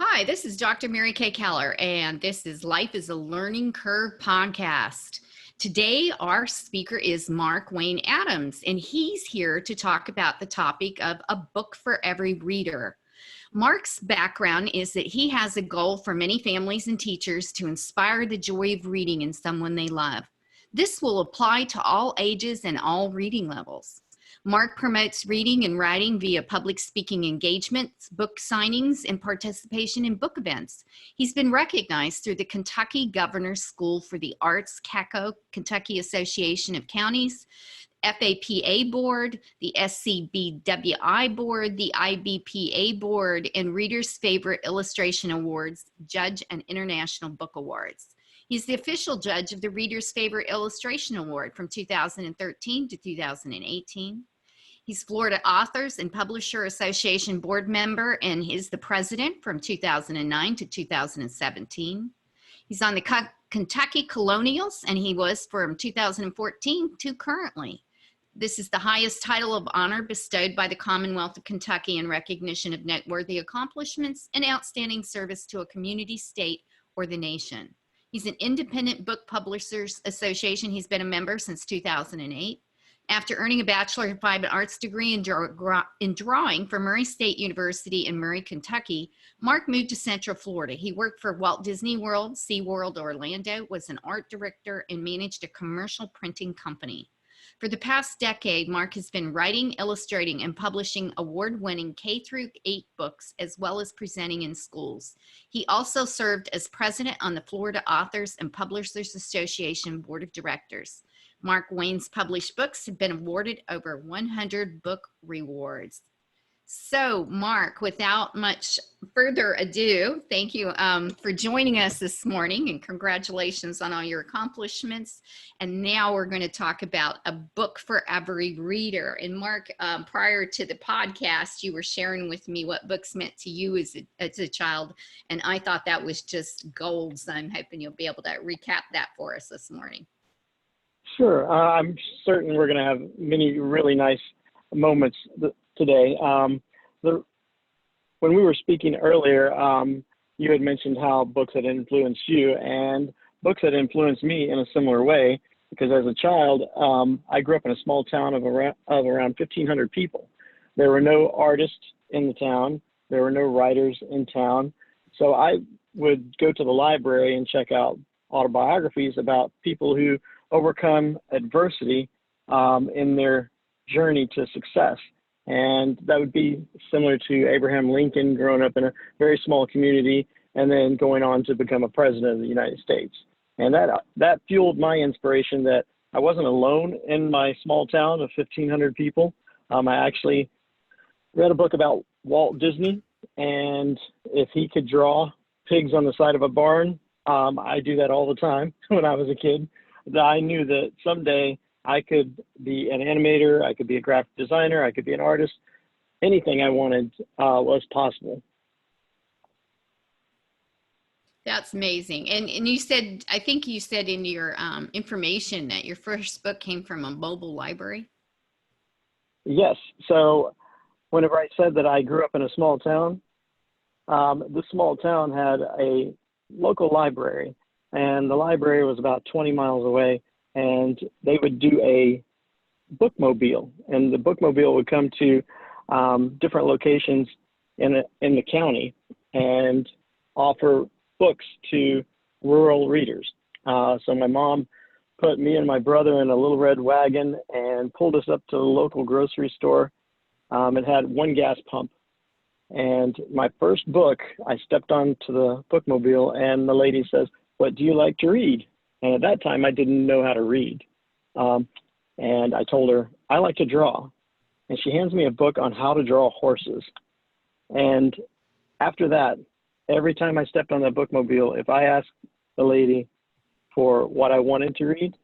Hi, this is Dr. Mary Kay Keller, and this is Life is a Learning Curve podcast. Today, our speaker is Mark Wayne Adams, and he's here to talk about the topic of a book for every reader. Mark's background is that he has a goal for many families and teachers to inspire the joy of reading in someone they love. This will apply to all ages and all reading levels. Mark promotes reading and writing via public speaking engagements, book signings, and participation in book events. He's been recognized through the Kentucky Governor's School for the Arts, CACO, Kentucky Association of Counties, FAPA Board, the SCBWI Board, the IBPA Board, and Reader's Favorite Illustration Awards, Judge and International Book Awards. He's the official judge of the Reader's Favorite Illustration Award from 2013 to 2018. He's Florida Authors and Publisher Association board member, and is the president from 2009 to 2017. He's on the Kentucky Colonials, and he was from 2014 to currently. This is the highest title of honor bestowed by the Commonwealth of Kentucky in recognition of noteworthy accomplishments and outstanding service to a community, state, or the nation. He's an independent book publishers association. He's been a member since 2008. After earning a Bachelor of Fine Arts degree in drawing from Murray State University in Murray, Kentucky, Mark moved to Central Florida. He worked for Walt Disney World, SeaWorld Orlando, was an art director, and managed a commercial printing company. For the past decade, Mark has been writing, illustrating, and publishing award-winning K-8 books, as well as presenting in schools. He also served as president on the Florida Authors and Publishers Association Board of Directors. Mark Wayne's published books have been awarded over 100 book rewards. So, Mark, without much further ado, thank you for joining us this morning, and congratulations on all your accomplishments. And now we're going to talk about a book for every reader. And Mark, prior to the podcast, you were sharing with me what books meant to you as a child, and I thought that was just gold. So I'm hoping you'll be able to recap that for us this morning. Sure. I'm certain we're going to have many really nice moments today. When we were speaking earlier, you had mentioned how books had influenced you, and books had influenced me in a similar way, because as a child, I grew up in a small town of around 1,500 people. There were no artists in the town. There were no writers in town. So I would go to the library and check out autobiographies about people who overcome adversity in their journey to success. And that would be similar to Abraham Lincoln growing up in a very small community and then going on to become a president of the United States. And that fueled my inspiration that I wasn't alone in my small town of 1,500 people. I actually read a book about Walt Disney, and if he could draw pigs on the side of a barn, I do that all the time when I was a kid. I knew that someday I could be an animator, I could be a graphic designer, I could be an artist. Anything I wanted was possible. That's amazing. And you said, I think you said in your information that your first book came from a mobile library. Yes. So whenever I said that I grew up in a small town, this small town had a local library, and the library was about 20 miles away, and they would do a bookmobile, and the bookmobile would come to different locations in the county and offer books to rural readers. So my mom put me and my brother in a little red wagon and pulled us up to the local grocery store. It had one gas pump. And my first book, I stepped onto the bookmobile, and the lady says, "What do you like to read?" And at that time, I didn't know how to read. And I told her, "I like to draw." And she hands me a book on how to draw horses. And after that, every time I stepped on that bookmobile, if I asked the lady for what I wanted to read,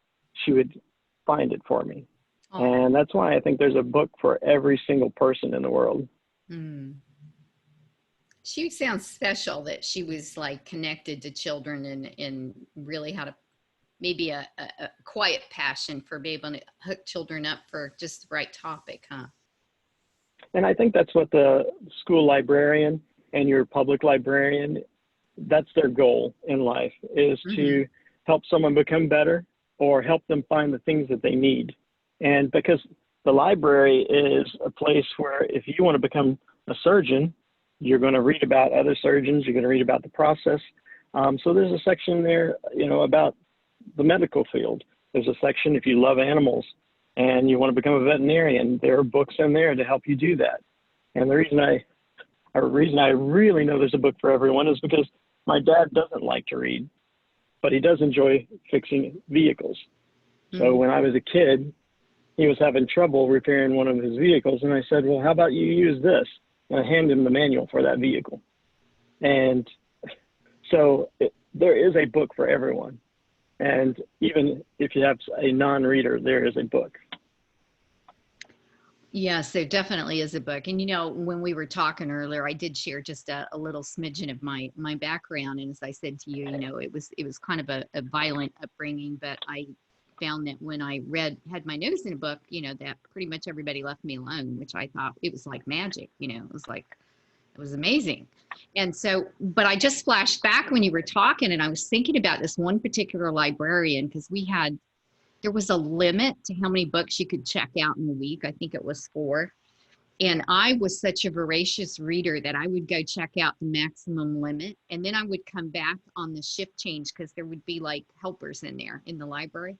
she would find it for me. Oh. And that's why I think there's a book for every single person in the world. Mm. She sounds special that she was like connected to children and really had maybe a quiet passion for being able to hook children up for just the right topic, huh? And I think that's what the school librarian and your public librarian, that's their goal in life, is to help someone become better or help them find the things that they need. And because the library is a place where if you want to become a surgeon, you're going to read about other surgeons, you're going to read about the process. So there's a section there, about the medical field. There's a section if you love animals and you want to become a veterinarian, there are books in there to help you do that. And the reason I really know there's a book for everyone is because my dad doesn't like to read, but he does enjoy fixing vehicles. So when I was a kid, he was having trouble repairing one of his vehicles. And I said, well, how about you use this? And I handed him the manual for that vehicle. And so there is a book for everyone. And even if you have a non-reader, there is a book. Yes, there definitely is a book. And when we were talking earlier, I did share just a little smidgen of my background. And as I said to you, it was kind of a violent upbringing, but I found that when I had my nose in a book, that pretty much everybody left me alone, which I thought it was like magic, it was amazing. And so, but I just flashed back when you were talking, and I was thinking about this one particular librarian, because there was a limit to how many books you could check out in a week. I think it was 4. And I was such a voracious reader that I would go check out the maximum limit. And then I would come back on the shift change, because there would be like helpers in there in the library.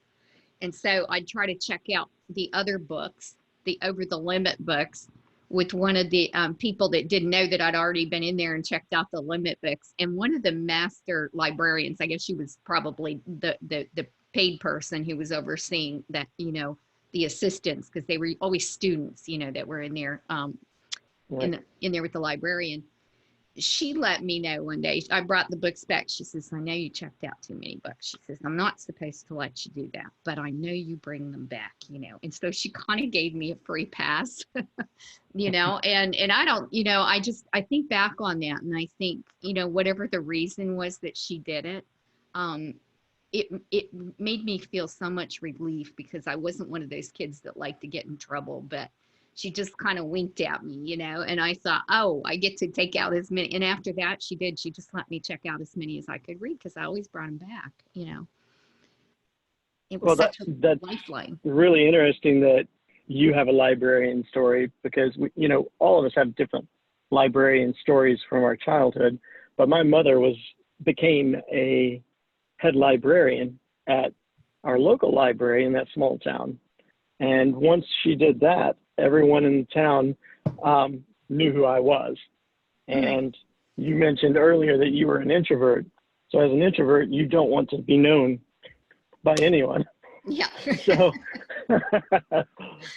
And so I'd try to check out the other books, the over the limit books, with one of the people that didn't know that I'd already been in there and checked out the limit books. And one of the master librarians, I guess she was probably the paid person who was overseeing that, the assistants, because they were always students, that were in there, Right. in there with the librarian. She let me know one day, I brought the books back. She says, I know you checked out too many books. She says, I'm not supposed to let you do that, but I know you bring them back, And so she kind of gave me a free pass, and I don't, I think back on that, and I think, whatever the reason was that she did it, it made me feel so much relief, because I wasn't one of those kids that liked to get in trouble, but she just kind of winked at me, and I thought, oh, I get to take out as many. And after that, she just let me check out as many as I could read, because I always brought them back, It was Well, such a that's lifeline. really interesting that you have a librarian story, because all of us have different librarian stories from our childhood. But my mother became a head librarian at our local library in that small town. And once she did that, everyone in the town knew who I was. And you mentioned earlier that you were an introvert. So as an introvert, you don't want to be known by anyone. Yeah.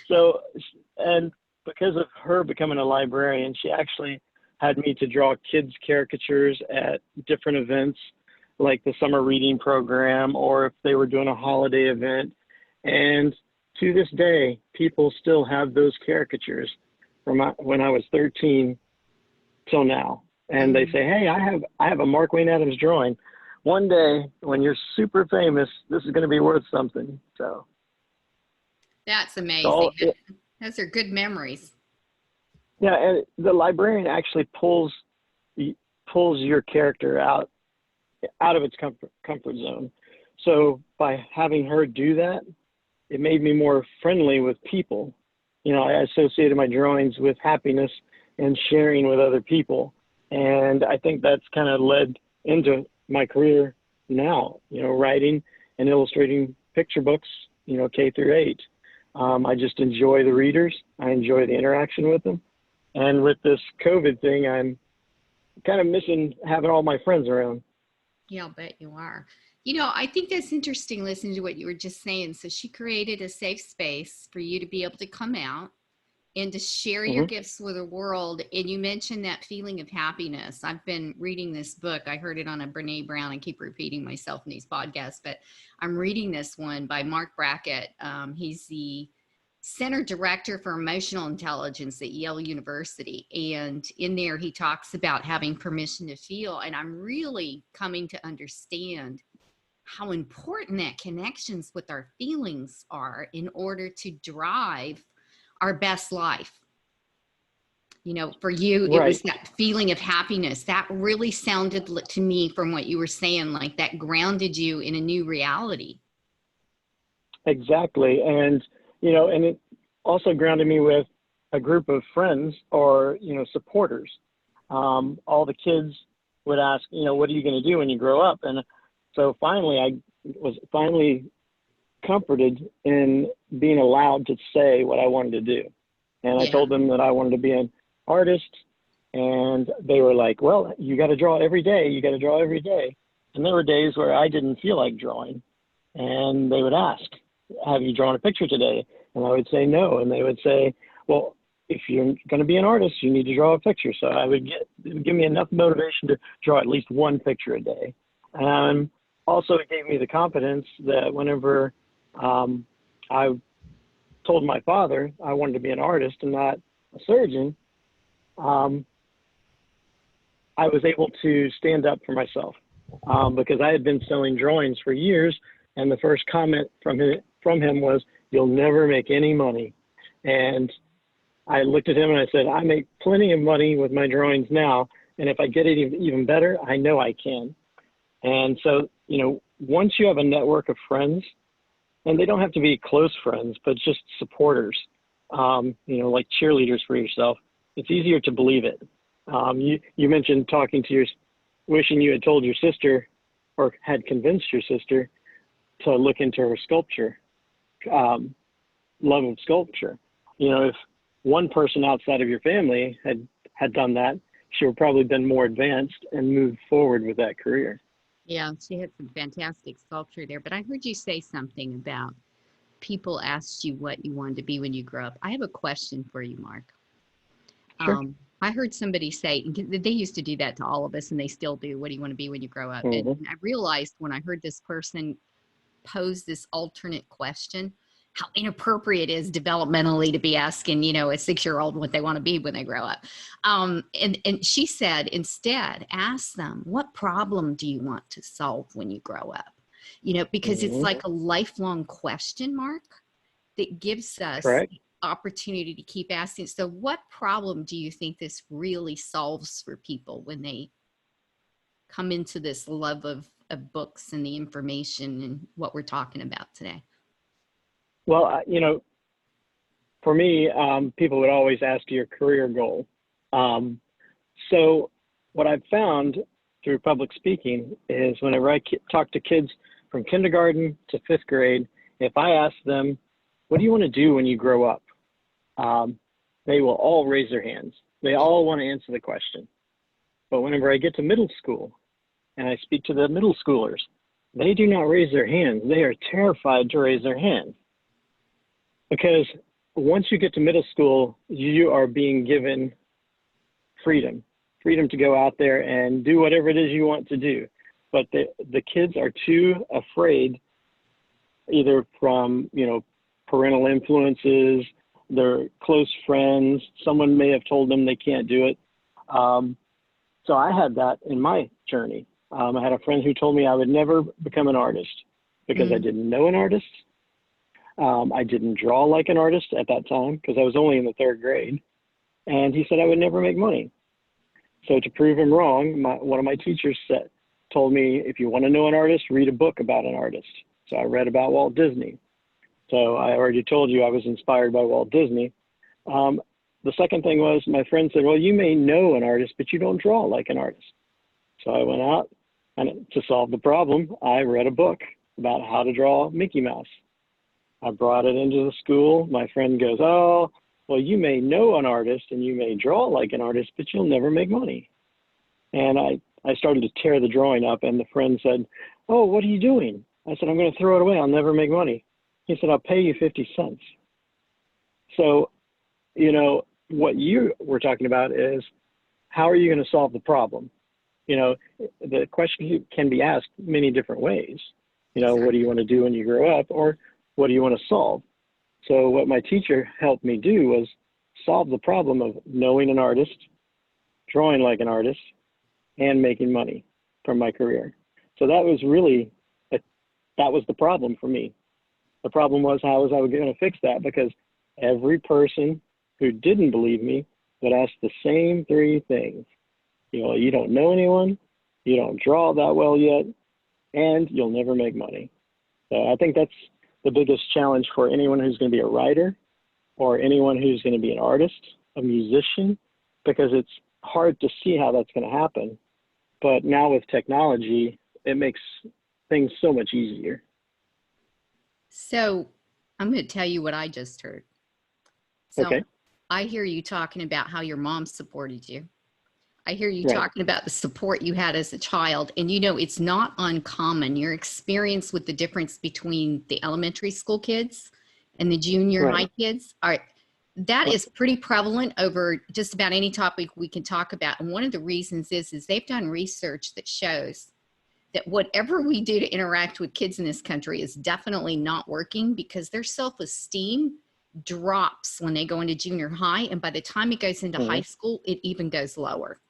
so, and because of her becoming a librarian, she actually had me to draw kids' caricatures at different events, like the summer reading program, or if they were doing a holiday event. And to this day, people still have those caricatures from when I was 13 till now. And they say, hey, I have a Mark Wayne Adams drawing. One day when you're super famous, this is going to be worth something. So That's amazing. Those are good memories. Yeah, and the librarian actually pulls your character out of its comfort zone. So by having her do that, it made me more friendly with people. I associated my drawings with happiness and sharing with other people. And I think that's kind of led into my career now, writing and illustrating picture books, K through 8. I just enjoy the readers. I enjoy the interaction with them. And with this COVID thing, I'm kind of missing having all my friends around. Yeah, I'll bet you are. I think that's interesting listening to what you were just saying. So she created a safe space for you to be able to come out and to share your gifts with the world. And you mentioned that feeling of happiness. I've been reading this book. I heard it on a Brene Brown. I keep repeating myself in these podcasts, but I'm reading this one by Mark Brackett. He's the Center Director for Emotional Intelligence at Yale University. And in there, he talks about having permission to feel. And I'm really coming to understand how important that connections with our feelings are in order to drive our best life. For you, it Right. was that feeling of happiness. That really sounded to me from what you were saying, like that grounded you in a new reality. Exactly. And it also grounded me with a group of friends or, supporters. All the kids would ask, what are you going to do when you grow up? And so finally, I was finally comforted in being allowed to say what I wanted to do. And I Yeah. told them that I wanted to be an artist. And they were like, well, you got to draw every day. You got to draw every day. And there were days where I didn't feel like drawing. And they would ask, have you drawn a picture today? And I would say no. And they would say, well, if you're going to be an artist, you need to draw a picture. So it would give me enough motivation to draw at least one picture a day. Also, it gave me the confidence that whenever I told my father I wanted to be an artist and not a surgeon, I was able to stand up for myself because I had been selling drawings for years. And the first comment from him was, "You'll never make any money." And I looked at him and I said, "I make plenty of money with my drawings now. And if I get it even better, I know I can." And so, once you have a network of friends, and they don't have to be close friends, but just supporters, like cheerleaders for yourself, it's easier to believe it. You mentioned wishing you had told your sister or had convinced your sister to look into her sculpture, love of sculpture. If one person outside of your family had done that, she would probably been more advanced and moved forward with that career. Yeah, she had some fantastic sculpture there. But I heard you say something about people asked you what you wanted to be when you grow up. I have a question for you, Mark. Sure. I heard somebody say, they used to do that to all of us, and they still do. What do you want to be when you grow up? Mm-hmm. And I realized when I heard this person pose this alternate question, how inappropriate it is developmentally to be asking, a 6-year-old what they want to be when they grow up. And she said, instead, ask them, what problem do you want to solve when you grow up? Because it's Mm-hmm. like a lifelong question mark that gives us Correct. the opportunity to keep asking. So what problem do you think this really solves for people when they come into this love of books and the information and what we're talking about today? Well, for me, people would always ask your career goal. So what I've found through public speaking is whenever I talk to kids from kindergarten to 5th grade, if I ask them, what do you want to do when you grow up? They will all raise their hands. They all want to answer the question. But whenever I get to middle school and I speak to the middle schoolers, they do not raise their hands. They are terrified to raise their hand. Because once you get to middle school, you are being given freedom to go out there and do whatever it is you want to do. But the kids are too afraid, either from, parental influences, their close friends, someone may have told them they can't do it. So I had that in my journey. I had a friend who told me I would never become an artist because I didn't know an artist. I didn't draw like an artist at that time because I was only in the 3rd grade. And he said I would never make money. So to prove him wrong, one of my teachers told me, if you want to know an artist, read a book about an artist. So I read about Walt Disney. So I already told you I was inspired by Walt Disney. The second thing was my friend said, well, you may know an artist, but you don't draw like an artist. So I went out and to solve the problem, I read a book about how to draw Mickey Mouse. I brought it into the school. My friend goes, oh, well, you may know an artist and you may draw like an artist, but you'll never make money. And I started to tear the drawing up, and the friend said, oh, what are you doing? I said, I'm going to throw it away. I'll never make money. He said, I'll pay you 50 cents. So, what you were talking about is, how are you going to solve the problem? The question can be asked many different ways. What do you want to do when you grow up, or what do you want to solve? So what my teacher helped me do was solve the problem of knowing an artist, drawing like an artist, and making money from my career. So that was really, that was the problem for me. The problem was, how was I going to fix that? Because every person who didn't believe me but ask the same three things. You don't know anyone, you don't draw that well yet, and you'll never make money. So I think that's the biggest challenge for anyone who's going to be a writer or anyone who's going to be an artist, a musician, because it's hard to see how that's going to happen. But now with technology, it makes things so much easier. So I'm going to tell you what I just heard. So Okay. I hear you talking about how your mom supported you. I hear you Right. talking about the support you had as a child. And it's not uncommon. Your experience with the difference between the elementary school kids and the junior Right. high kids that is pretty prevalent over just about any topic we can talk about. And one of the reasons is they've done research that shows that whatever we do to interact with kids in this country is definitely not working, because their self-esteem drops when they go into junior high. And by the time it goes into high school, it even goes lower,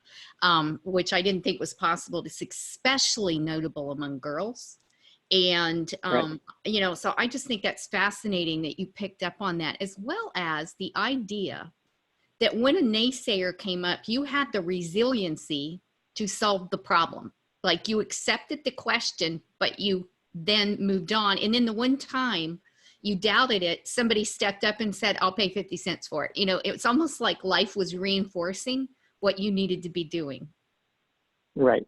which I didn't think was possible. It's especially notable among girls. And, so I just think that's fascinating that you picked up on that, as well as the idea that when a naysayer came up, you had the resiliency to solve the problem. Like, you accepted the question, but you then moved on. And then the one time you doubted it, somebody stepped up and said, I'll pay 50 cents for it. It's almost like life was reinforcing what you needed to be doing. Right.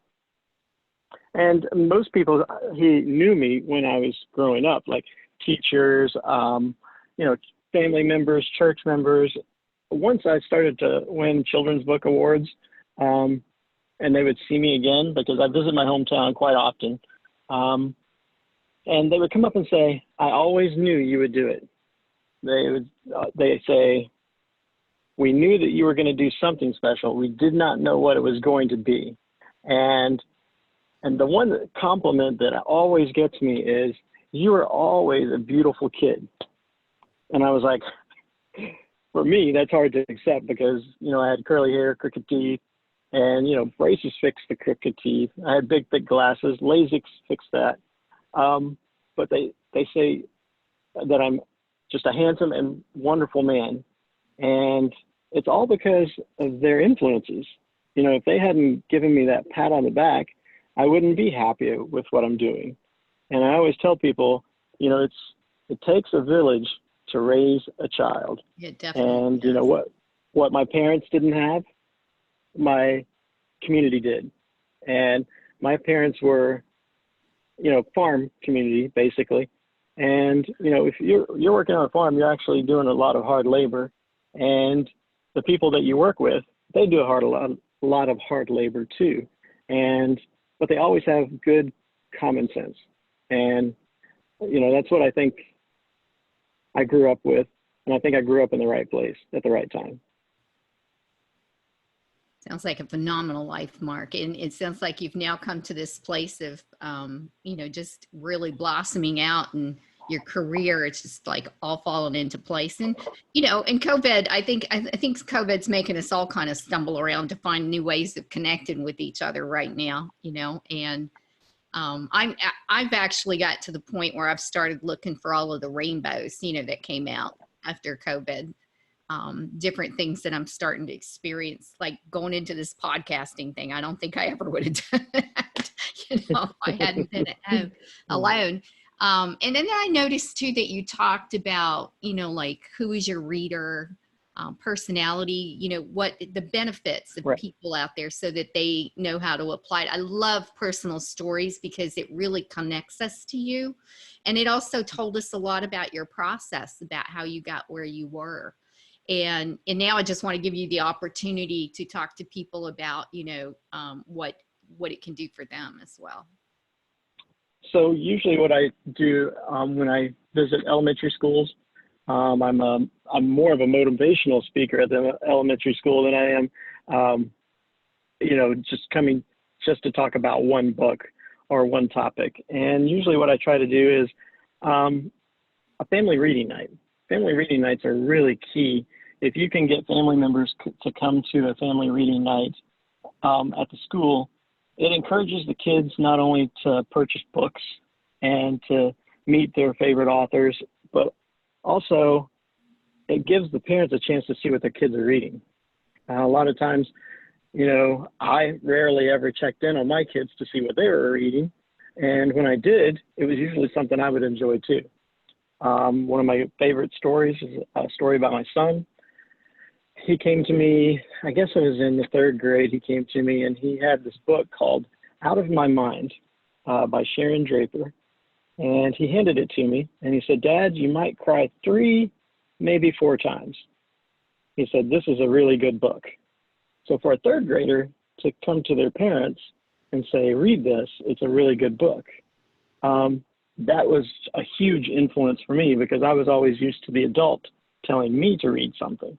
And most people who knew me when I was growing up, like teachers, family members, church members, once I started to win children's book awards, and they would see me again, because I visit my hometown quite often, and they would come up and say, I always knew you would do it. They say, we knew that you were going to do something special. We did not know what it was going to be. And the one compliment that always gets me is, you are always a beautiful kid. And I was like, for me, that's hard to accept, because, I had curly hair, crooked teeth, and, braces fixed the crooked teeth. I had big, thick glasses. LASIK fixed that. But they say that I'm just a handsome and wonderful man. And it's all because of their influences. If they hadn't given me that pat on the back, I wouldn't be happy with what I'm doing. And I always tell people, it takes a village to raise a child. It definitely and does. What my parents didn't have, my community did. And my parents were, farm community, basically. And, if you're working on a farm, you're actually doing a lot of hard labor. And the people that you work with, they do a lot of hard labor too. But they always have good common sense. And, that's what I think I grew up with. And I think I grew up in the right place at the right time. Sounds like a phenomenal life, Mark. And it sounds like you've now come to this place of, just really blossoming out, and your career, it's just like all fallen into place. And, and COVID, I think COVID's making us all kind of stumble around to find new ways of connecting with each other right now, and I've actually got to the point where I've started looking for all of the rainbows, that came out after COVID. Different things that I'm starting to experience, like going into this podcasting thing. I don't think I ever would have done that, if I hadn't been at home alone. And then I noticed too that you talked about, like, who is your reader, personality, what the benefits of Right. people out there, so that they know how to apply it. I love personal stories, because it really connects us to you. And it also told us a lot about your process, about how you got where you were. And now I just want to give you the opportunity to talk to people about, what it can do for them as well. So usually what I do when I visit elementary schools, I'm more of a motivational speaker at the elementary school than I am, just coming just to talk about one book or one topic. And usually what I try to do is a family reading night. Family reading nights are really key. If you can get family members to come to a family reading night at the school, it encourages the kids not only to purchase books and to meet their favorite authors, but also it gives the parents a chance to see what their kids are reading. A lot of times, I rarely ever checked in on my kids to see what they were reading. And when I did, it was usually something I would enjoy too. One of my favorite stories is a story about my son. He came to me, I guess it was in the third grade, he came to me and he had this book called Out of My Mind by Sharon Draper. And he handed it to me and he said, "Dad, you might cry 3, maybe 4 times." He said, "This is a really good book." So for a third grader to come to their parents and say, "Read this, it's a really good book." That was a huge influence for me because I was always used to the adult telling me to read something.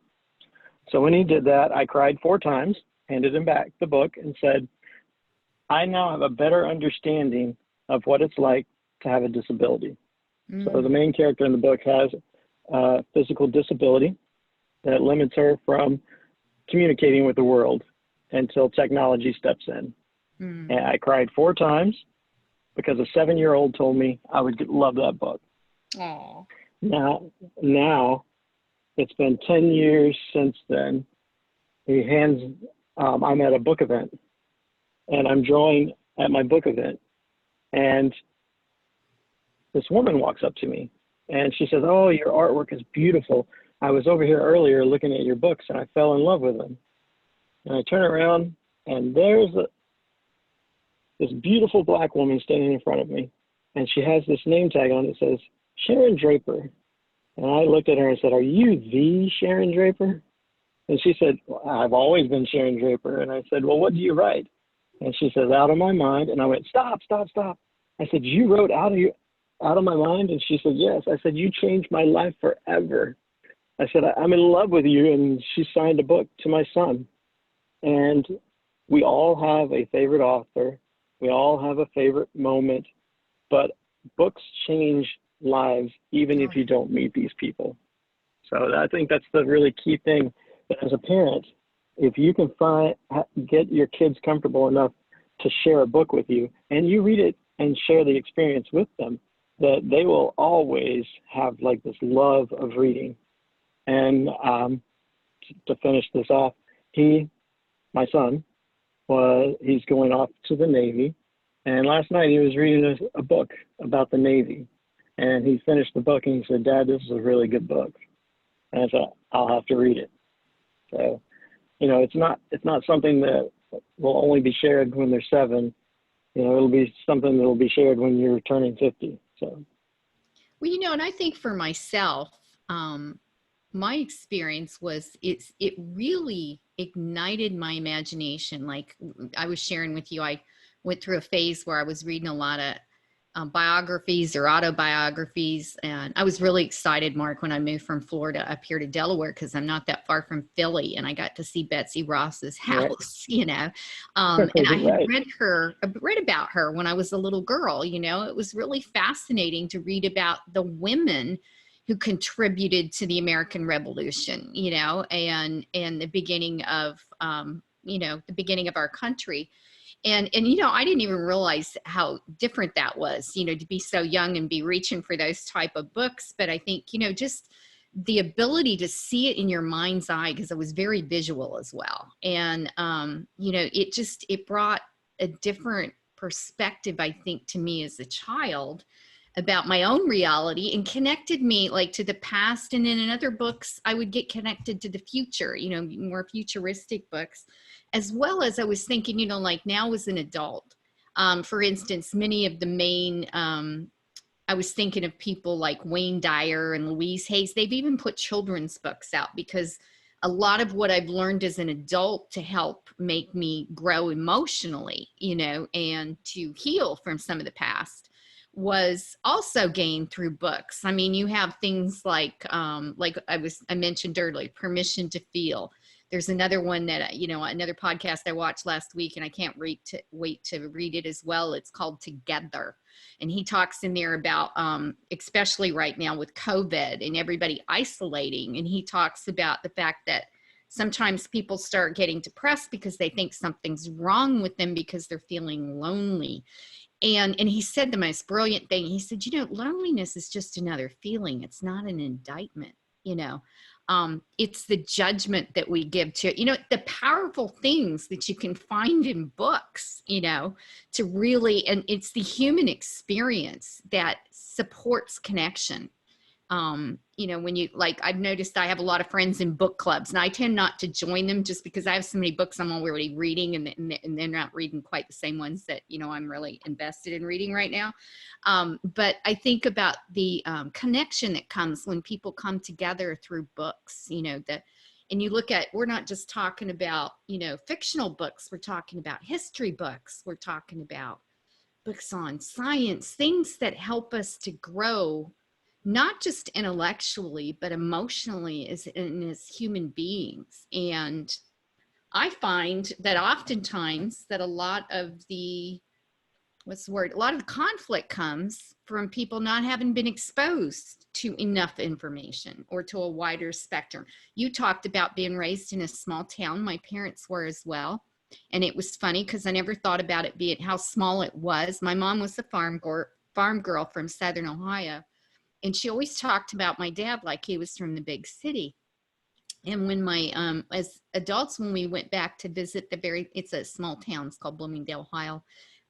So when he did that, I cried 4 times, handed him back the book and said, "I now have a better understanding of what it's like to have a disability." So the main character in the book has a physical disability that limits her from communicating with the world until technology steps in. And I cried 4 times because a 7-year-old told me I would love that book. Aww. Now it's been 10 years since then. I'm at a book event and I'm drawing at my book event. And this woman walks up to me and she says, "Oh, your artwork is beautiful. I was over here earlier looking at your books and I fell in love with them." And I turn around and there's this beautiful black woman standing in front of me. And she has this name tag on it that says, Sharon Draper. And I looked at her and said, "Are you the Sharon Draper?" And she said, "Well, I've always been Sharon Draper." And I said, "Well, what do you write?" And she says, "Out of My Mind." And I went, "Stop, stop, stop." I said, "You wrote Out of My Mind?" And she said, "Yes." I said, "You changed my life forever." I said, "I'm in love with you." And she signed a book to my son. And we all have a favorite author. We all have a favorite moment, but books change lives, even if you don't meet these people. So I think that's the really key thing. As a parent, if you can get your kids comfortable enough to share a book with you and you read it and share the experience with them, that they will always have like this love of reading. And to finish this off, my son, he's going off to the Navy. And last night he was reading a book about the Navy. And he finished the book and he said, "Dad, this is a really good book." And I said, "I'll have to read it." So, it's not something that will only be shared when they're 7. It'll be something that will be shared when you're turning 50. So. Well, and I think for myself, my experience was it really ignited my imagination. Like I was sharing with you, I went through a phase where I was reading a lot of biographies or autobiographies. And I was really excited, Mark, when I moved from Florida up here to Delaware, because I'm not that far from Philly, and I got to see Betsy Ross's house, And I had read about her when I was a little girl. It was really fascinating to read about the women who contributed to the American Revolution, and the beginning of, the beginning of our country. And I didn't even realize how different that was, to be so young and be reaching for those type of books. But I think, just the ability to see it in your mind's eye, because I was very visual as well. And, it brought a different perspective, I think, to me as a child about my own reality, and connected me like to the past. And then in other books, I would get connected to the future, more futuristic books, as well as I was thinking, like now as an adult, for instance, many of the main, I was thinking of people like Wayne Dyer and Louise Hayes. They've even put children's books out, because a lot of what I've learned as an adult to help make me grow emotionally, and to heal from some of the past, was also gained through books. I mean, you have things like I mentioned earlier, Permission to Feel. There's another one that, another podcast I watched last week, and I can't wait to read it as well. It's called Together. And he talks in there about, especially right now with COVID and everybody isolating. And he talks about the fact that sometimes people start getting depressed because they think something's wrong with them because they're feeling lonely. And he said the most brilliant thing. He said, loneliness is just another feeling. It's not an indictment, It's the judgment that we give to, the powerful things that you can find in books, to really, and it's the human experience that supports connection. When you I've noticed I have a lot of friends in book clubs, and I tend not to join them just because I have so many books I'm already reading, and they're not reading quite the same ones that, I'm really invested in reading right now. But I think about the connection that comes when people come together through books, and you look at, we're not just talking about, fictional books, we're talking about history books, we're talking about books on science, things that help us to grow, not just intellectually, but emotionally as human beings. And I find that oftentimes that a lot of the, a lot of the conflict comes from people not having been exposed to enough information or to a wider spectrum. You talked about being raised in a small town. My parents were as well. And it was funny because I never thought about it being how small it was. My mom was a farm girl from Southern Ohio. And she always talked about my dad like he was from the big city. And when as adults, when we went back to visit it's a small town, it's called Bloomingdale, Ohio.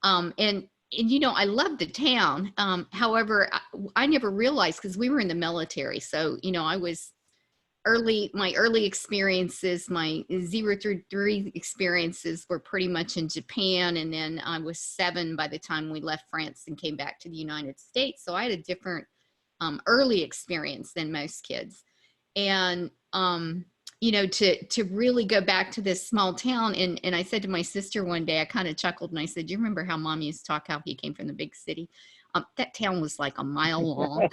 And I loved the town. However, I never realized, because we were in the military. So, I was my early experiences, my 0 through 3 experiences were pretty much in Japan. And then I was 7 by the time we left France and came back to the United States. So I had a different early experience than most kids. And, to really go back to this small town. And I said to my sister one day, I kind of chuckled and I said, do you remember how Mom used to talk how he came from the big city? That town was like a mile long,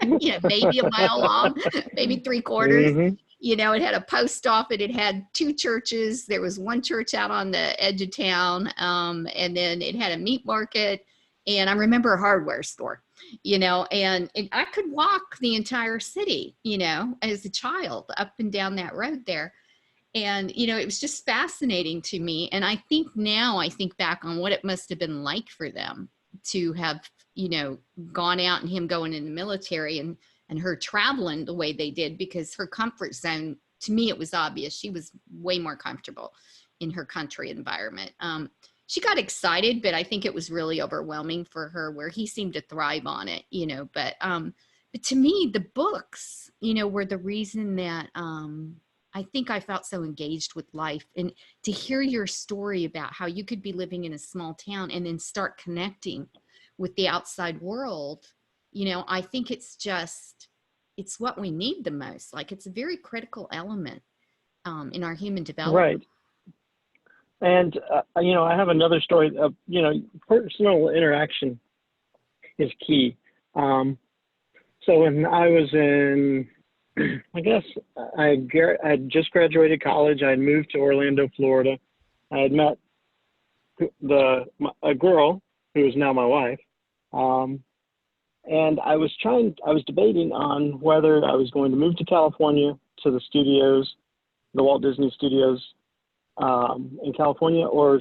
maybe a mile long, maybe 3/4. Mm-hmm. It had a post office. It had 2 churches. There was one church out on the edge of town. And then it had a meat market. And I remember a hardware store, and I could walk the entire city, as a child up and down that road there. And, it was just fascinating to me. And I think back on what it must have been like for them to have, gone out, and him going in the military, and her traveling the way they did, because her comfort zone, to me, it was obvious. She was way more comfortable in her country environment. She got excited, but I think it was really overwhelming for her, where he seemed to thrive on it, but to me, the books, were the reason that I think I felt so engaged with life. And to hear your story about how you could be living in a small town and then start connecting with the outside world, I think it's what we need the most. Like, it's a very critical element in our human development. Right. And, I have another story of, personal interaction is key. So when I was in, I guess I had just graduated college. I had moved to Orlando, Florida. I had met a girl who is now my wife. And I was debating on whether I was going to move to California, to the studios, the Walt Disney Studios, in California, or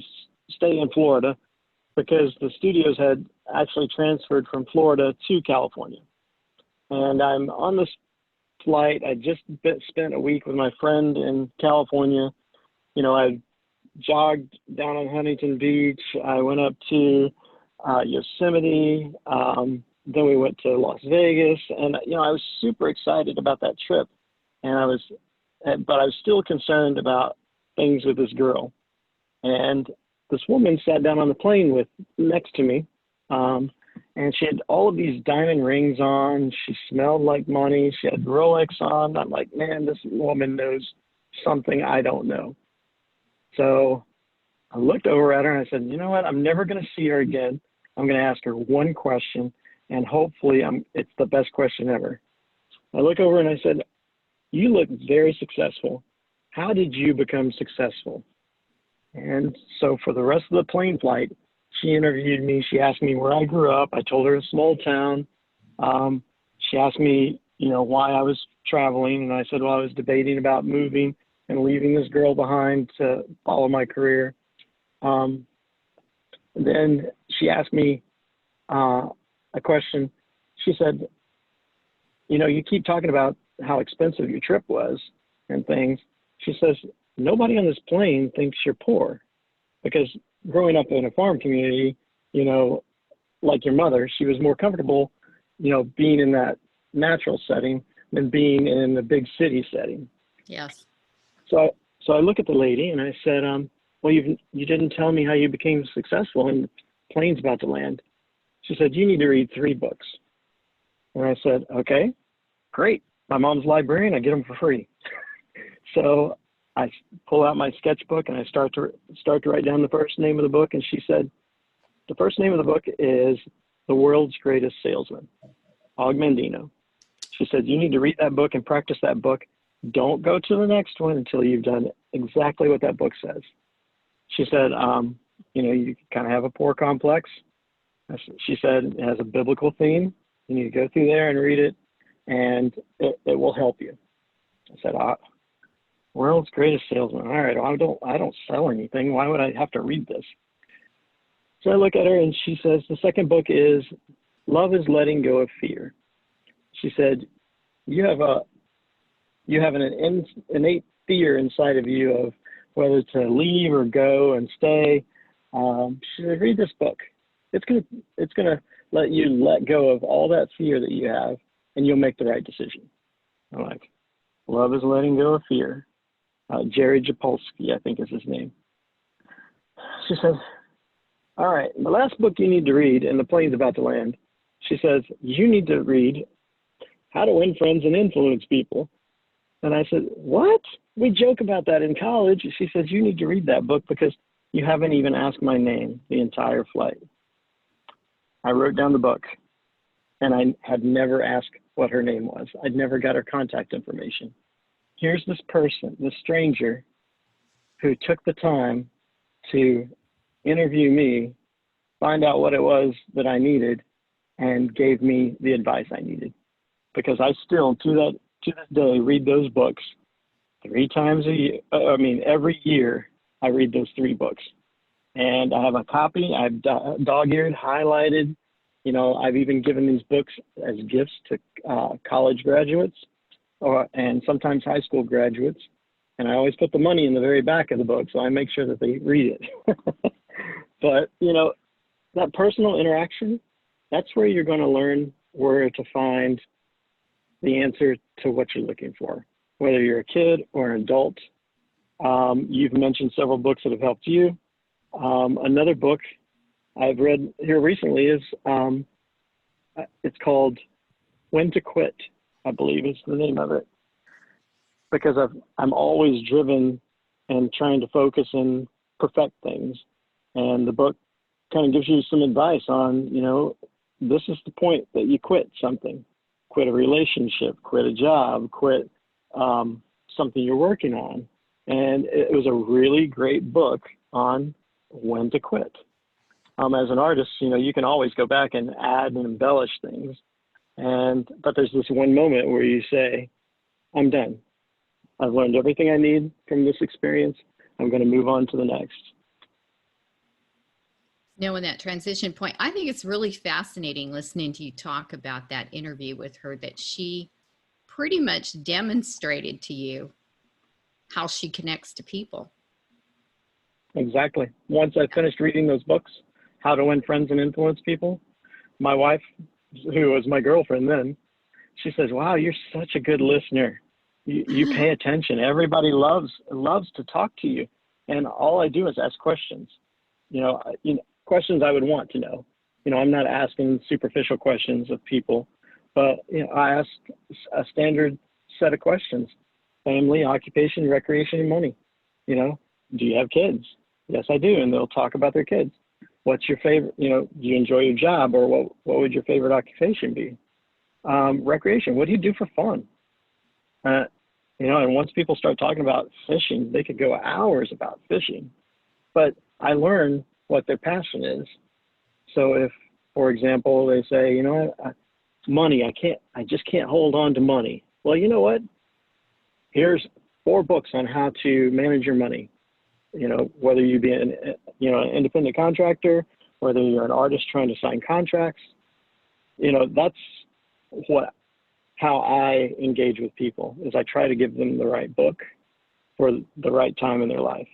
stay in Florida, because the studios had actually transferred from Florida to California. And I'm on this flight. I just spent a week with my friend in California. I jogged down on Huntington Beach. I went up to Yosemite. Then we went to Las Vegas, and I was super excited about that trip. And but I was still concerned about things with this girl. And this woman sat down on the plane next to me, and she had all of these diamond rings on. She smelled like money. She had Rolex on. I'm like, man, this woman knows something I don't know. So I looked over at her and I said, you know what? I'm never going to see her again. I'm going to ask her one question, and hopefully it's the best question ever. I look over and I said, you look very successful. How did you become successful? And so for the rest of the plane flight, she interviewed me. She asked me where I grew up. I told her a small town. She asked me, why I was traveling. And I said, well, I was debating about moving and leaving this girl behind to follow my career. Then she asked me a question. She said, you keep talking about how expensive your trip was and things, she says, nobody on this plane thinks you're poor, because growing up in a farm community, like your mother, she was more comfortable, being in that natural setting than being in the big city setting. Yes. So I look at the lady and I said, well, you didn't tell me how you became successful and the plane's about to land. She said, you need to read 3 books. And I said, okay, great. My mom's librarian, I get them for free. So I pull out my sketchbook and I start to write down the first name of the book. And she said, the first name of the book is The World's Greatest Salesman, Og Mandino. She said, you need to read that book and practice that book. Don't go to the next one until you've done exactly what that book says. She said, you kind of have a poor complex. She said, it has a biblical theme. You need to go through there and read it, and it will help you. I said, World's Greatest Salesman. All right, I don't sell anything. Why would I have to read this? So I look at her and she says, the second book is Love is Letting Go of Fear. She said, you have an innate fear inside of you of whether to leave or go and stay. She said, read this book. It's gonna let you let go of all that fear that you have, and you'll make the right decision. I'm like, Love is Letting Go of Fear. Jerry Japolsky, I think is his name. She says, all right, the last book you need to read, and the plane's about to land, she says, you need to read How to Win Friends and Influence People. And I said, what? We joke about that in college. She says, you need to read that book because you haven't even asked my name the entire flight. I wrote down the book, and I had never asked what her name was. I'd never got her contact information. Here's this person, this stranger, who took the time to interview me, find out what it was that I needed, and gave me the advice I needed. Because I still, to this day, read those books 3 times a year. Every year I read those 3 books. And I have a copy. I've dog-eared, highlighted. I've even given these books as gifts to college graduates and sometimes high school graduates. And I always put the money in the very back of the book, so I make sure that they read it. But, that personal interaction, that's where you're going to learn where to find the answer to what you're looking for, whether you're a kid or an adult. You've mentioned several books that have helped you. Another book I've read here recently is, it's called When to Quit, I believe is the name of it, because I'm always driven and trying to focus and perfect things. And the book kind of gives you some advice on, this is the point that you quit something, quit a relationship, quit a job, quit something you're working on. And it was a really great book on when to quit. As an artist, you can always go back and add and embellish things. But there's this one moment where you say, I'm done. I've learned everything I need from this experience. I'm going to move on to the next. In that transition point, I think it's really fascinating listening to you talk about that interview with her, that she pretty much demonstrated to you how she connects to people. Exactly. Once I finished reading those books, How to Win Friends and Influence People, my wife, who was my girlfriend then, she says, wow, you're such a good listener. You pay attention. Everybody loves to talk to you. And all I do is ask questions. Questions I would want to know. I'm not asking superficial questions of people, but I ask a standard set of questions: family, occupation, recreation, and money. Do you have kids? Yes, I do. And they'll talk about their kids. What's your favorite? Do you enjoy your job, or what would your favorite occupation be? Recreation. What do you do for fun? And once people start talking about fishing, they could go hours about fishing. But I learn what their passion is. So if, for example, they say, money, I just can't hold on to money. Well, you know what? Here's 4 books on how to manage your money. Whether you be an independent contractor, whether you're an artist trying to sign contracts, that's what how I engage with people, is I try to give them the right book for the right time in their life.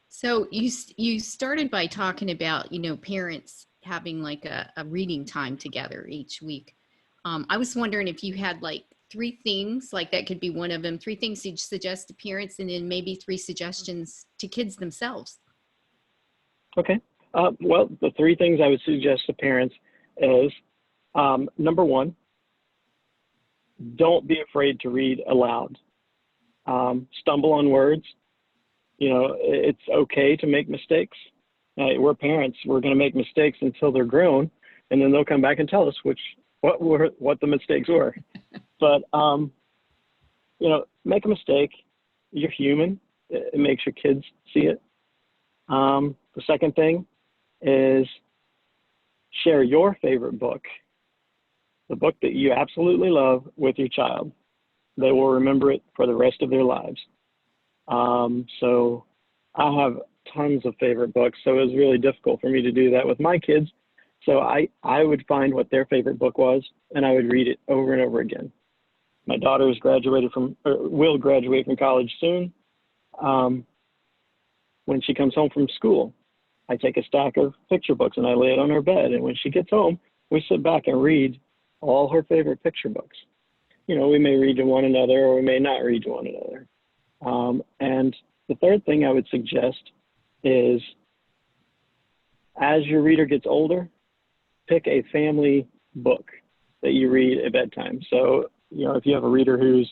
So you started by talking about, parents having like a reading time together each week. I was wondering if you had like three things, like that could be one of them, three things you'd suggest to parents, and then maybe three suggestions to kids themselves. Okay. Well, the three things I would suggest to parents is, number one, don't be afraid to read aloud. Stumble on words. It's okay to make mistakes. We're parents. We're going to make mistakes until they're grown, and then they'll come back and tell us what the mistakes were. But make a mistake. You're human. It makes your kids see it. The second thing is share your favorite book, the book that you absolutely love, with your child. They will remember it for the rest of their lives. So I have tons of favorite books, so it was really difficult for me to do that with my kids. So I would find what their favorite book was, and I would read it over and over again. My daughter will graduate from college soon. When she comes home from school, I take a stack of picture books and I lay it on her bed. And when she gets home, we sit back and read all her favorite picture books. We may read to one another, or we may not read to one another. And the third thing I would suggest is, as your reader gets older, pick a family book that you read at bedtime. So, if you have a reader who's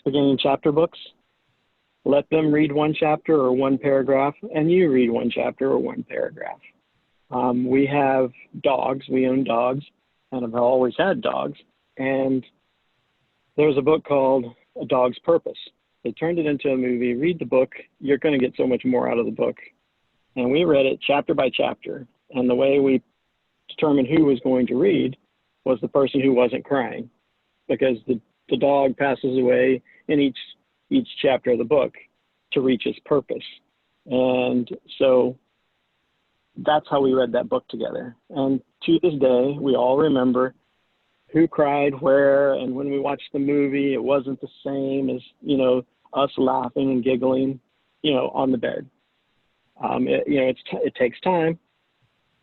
beginning chapter books, let them read one chapter or one paragraph, and you read one chapter or one paragraph. We have dogs. We own dogs, and have always had dogs. And there's a book called A Dog's Purpose. They turned it into a movie. Read the book. You're going to get so much more out of the book. And we read it chapter by chapter. And the way we determined who was going to read was the person who wasn't crying, because the dog passes away in each chapter of the book to reach his purpose. And so that's how we read that book together. And to this day, we all remember who cried where, and when we watched the movie, it wasn't the same as, us laughing and giggling, on the bed. It takes time,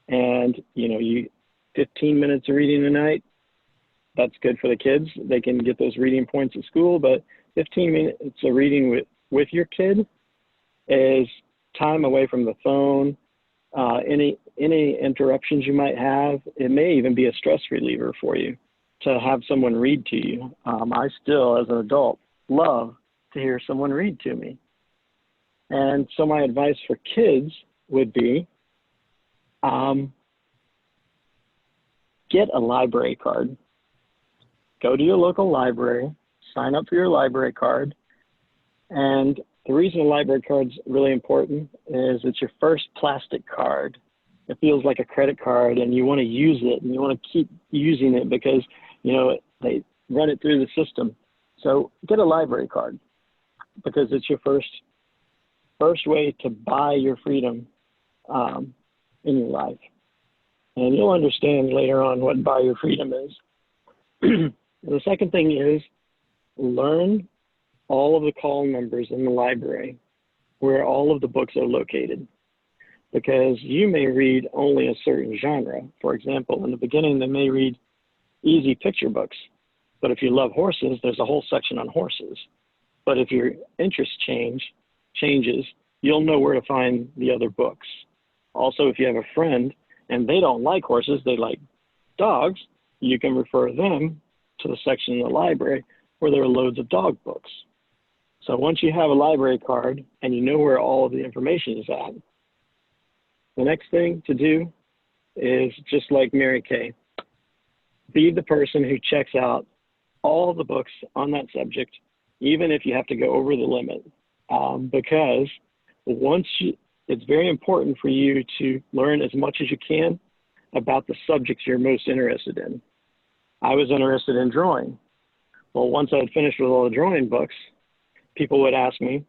and, 15 minutes of reading a night, that's good for the kids. They can get those reading points at school, but 15 minutes of reading with your kid is time away from the phone, any interruptions you might have. It may even be a stress reliever for you to have someone read to you. I still, as an adult, love to hear someone read to me. And so my advice for kids would be, get a library card. Go to your local library, sign up for your library card. And the reason a library card's really important is it's your first plastic card. It feels like a credit card, and you want to use it, and you want to keep using it because, they run it through the system. So get a library card, because it's your first way to buy your freedom in your life. And you'll understand later on what buy your freedom is. And the second thing is, learn all of the call numbers in the library where all of the books are located, because you may read only a certain genre. For example, in the beginning, they may read easy picture books, but if you love horses, there's a whole section on horses. But if your interest changes, you'll know where to find the other books. Also, if you have a friend and they don't like horses, they like dogs, you can refer them to the section in the library where there are loads of dog books. So once you have a library card and you know where all of the information is at, the next thing to do is, just like Mary Kay, be the person who checks out all the books on that subject, even if you have to go over the limit, because it's very important for you to learn as much as you can about the subjects you're most interested in. I was interested in drawing. Well, once I had finished with all the drawing books, people would ask me,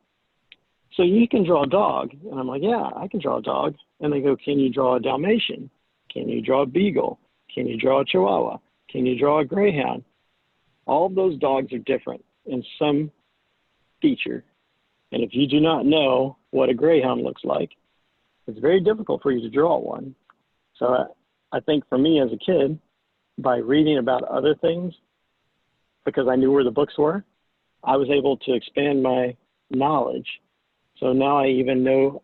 so you can draw a dog? And I'm like, yeah, I can draw a dog. And they go, can you draw a Dalmatian? Can you draw a Beagle? Can you draw a Chihuahua? Can you draw a greyhound? All of those dogs are different in some feature. And if you do not know what a greyhound looks like, it's very difficult for you to draw one. So I think for me as a kid, by reading about other things, because I knew where the books were, I was able to expand my knowledge. So now I even know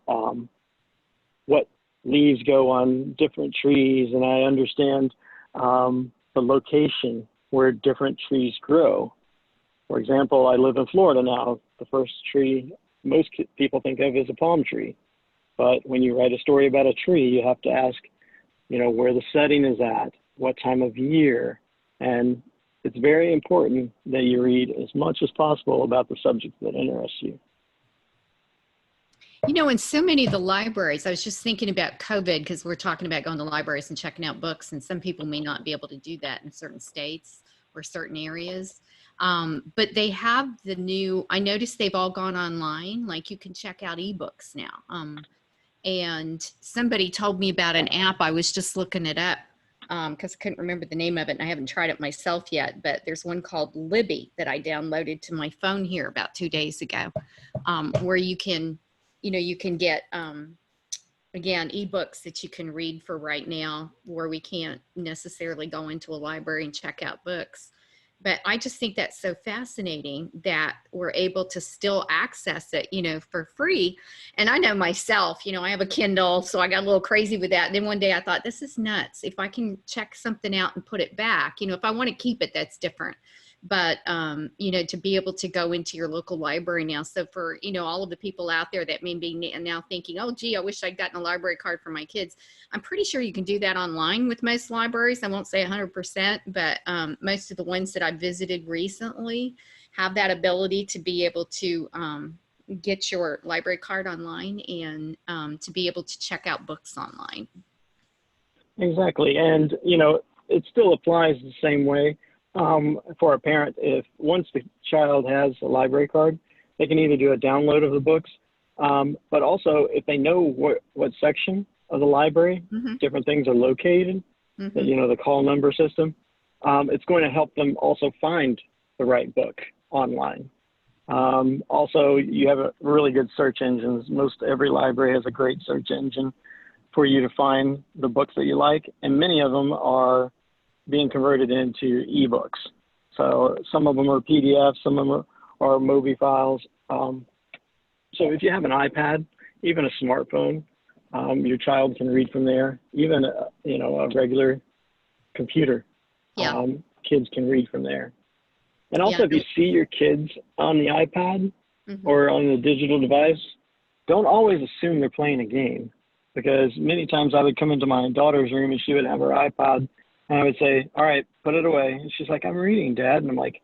what leaves go on different trees, and I understand the location where different trees grow. For example, I live in Florida now. The first tree most people think of is a palm tree. But when you write a story about a tree, you have to ask, where the setting is at, what time of year. And it's very important that you read as much as possible about the subjects that interest you. In so many of the libraries, I was just thinking about COVID because we're talking about going to libraries and checking out books, and some people may not be able to do that in certain states or certain areas. But they have I noticed they've all gone online. Like you can check out ebooks now. And somebody told me about an app. I was just looking it up because I couldn't remember the name of it, and I haven't tried it myself yet. But there's one called Libby that I downloaded to my phone here about 2 days ago, where you can get, again, ebooks that you can read for right now, where we can't necessarily go into a library and check out books. But I just think that's so fascinating that we're able to still access it, for free. And I know myself, I have a Kindle, so I got a little crazy with that. And then one day I thought, this is nuts. If I can check something out and put it back, if I want to keep it, that's different. But, to be able to go into your local library now. So for, all of the people out there that may be now thinking, oh, gee, I wish I'd gotten a library card for my kids. I'm pretty sure you can do that online with most libraries. I won't say 100%, but most of the ones that I've visited recently have that ability to be able to get your library card online and to be able to check out books online. Exactly. And, it still applies the same way. For a parent, if once the child has a library card, they can either do a download of the books, but also if they know what section of the library different things are located, the call number system, it's going to help them also find the right book online. Also, you have a really good search engines. Most every library has a great search engine for you to find the books that you like, and many of them are being converted into ebooks. So some of them are PDFs, some of them are Mobi files. So if you have an iPad, even a smartphone, your child can read from there. Even a regular computer, kids can read from there. And also, if you see your kids on the iPad or on the digital device, don't always assume they're playing a game, because many times I would come into my daughter's room and she would have her iPad. And I would say, all right, put it away. And she's like, I'm reading, Dad. And I'm like,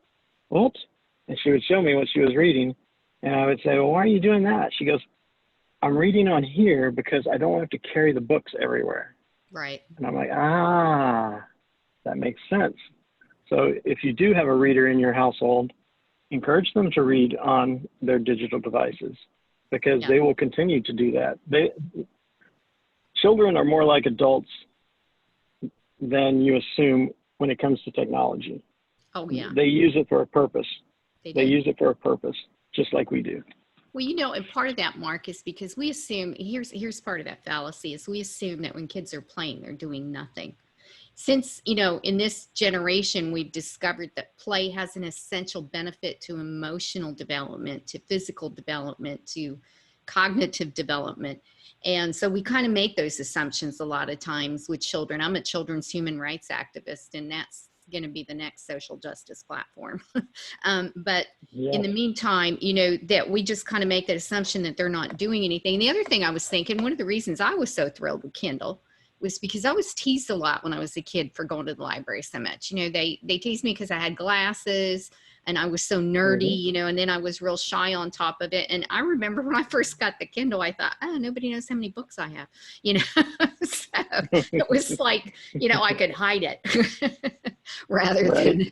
what? And she would show me what she was reading. And I would say, well, why are you doing that? She goes, I'm reading on here because I don't have to carry the books everywhere. Right. And I'm like, that makes sense. So if you do have a reader in your household, encourage them to read on their digital devices, because they will continue to do that. Children are more like adults than you assume when it comes to technology. Oh, yeah. They use it for a purpose. They use it for a purpose, just like we do. Well, and part of that, Mark, is because we assume, here's part of that fallacy, is we assume that when kids are playing, they're doing nothing. Since, in this generation, we've discovered that play has an essential benefit to emotional development, to physical development, to cognitive development. And so we kind of make those assumptions a lot of times with children. I'm a children's human rights activist, and that's going to be the next social justice platform. But in the meantime, that we just kind of make that assumption that they're not doing anything. And the other thing I was thinking, one of the reasons I was so thrilled with Kindle was because I was teased a lot when I was a kid for going to the library so much. They teased me because I had glasses and I was so nerdy, and then I was real shy on top of it. And I remember when I first got the Kindle, I thought, oh, nobody knows how many books I have, So it was like, I could hide it rather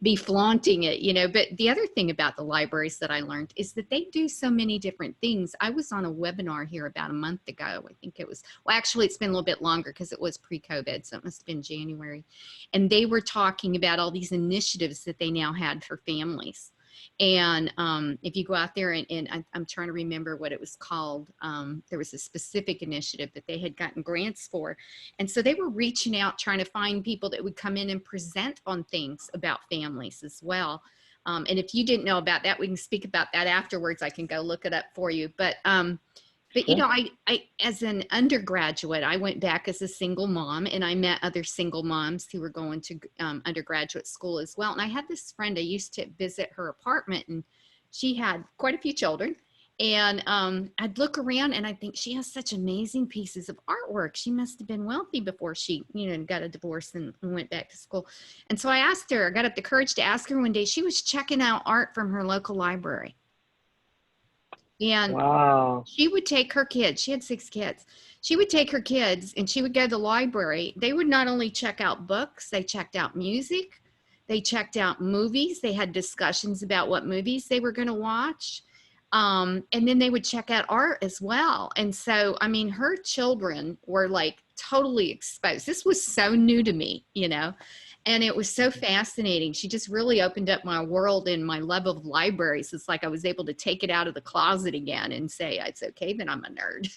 be flaunting it, you know. But the other thing about the libraries that I learned is that they do so many different things. I was on a webinar here about a month ago. I think it was, well, actually, it's been a little bit longer because it was pre-COVID, so it must have been January. And they were talking about all these initiatives that they now had for families. And if you go out there and I'm trying to remember what it was called, there was a specific initiative that they had gotten grants for. And so they were reaching out, trying to find people that would come in and present on things about families as well. And if you didn't know about that, we can speak about that afterwards. I can go look it up for you. But you know, I as an undergraduate, I went back as a single mom, and I met other single moms who were going to undergraduate school as well. And I had this friend, I used to visit her apartment, and she had quite a few children. And I'd look around and I think she has such amazing pieces of artwork. She must have been wealthy before she, you know, got a divorce and went back to school. And so I asked her, I got up the courage to ask her one day. She was checking out art from her local library. And Wow. she would take her kids, she had 6 kids. She would take her kids and she would go to the library. They would not only check out books, they checked out music, they checked out movies, they had discussions about what movies they were going to watch. And then they would check out art as well. And so, I mean, her children were like totally exposed. This was so new to me, you know. And it was so fascinating. She just really opened up my world and my love of libraries. It's like I was able to take it out of the closet again and say, it's okay that I'm a nerd,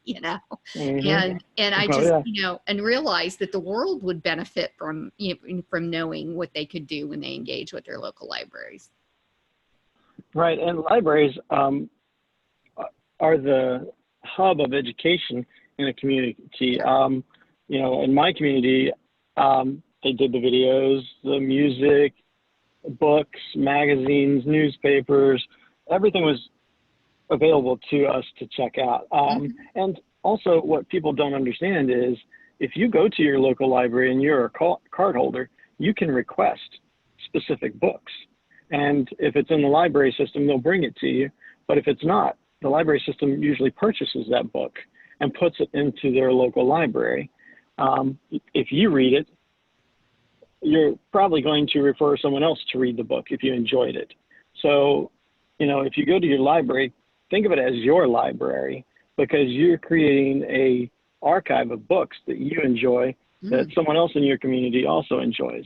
you know. Mm-hmm. And I Oh, just, yeah. you know, and realized that the world would benefit from, you know, from knowing what they could do when they engage with their local libraries. Right. And libraries are the hub of education in a community. You know, in my community, they did the videos, the music, books, magazines, newspapers, everything was available to us to check out. And also what people don't understand is if you go to your local library and you're a card holder, you can request specific books. And if it's in the library system, they'll bring it to you. But if it's not, the library system usually purchases that book and puts it into their local library. If you read it, you're probably going to refer someone else to read the book if you enjoyed it. So, you know, if you go to your library, think of it as your library because you're creating a archive of books that you enjoy that someone else in your community also enjoys.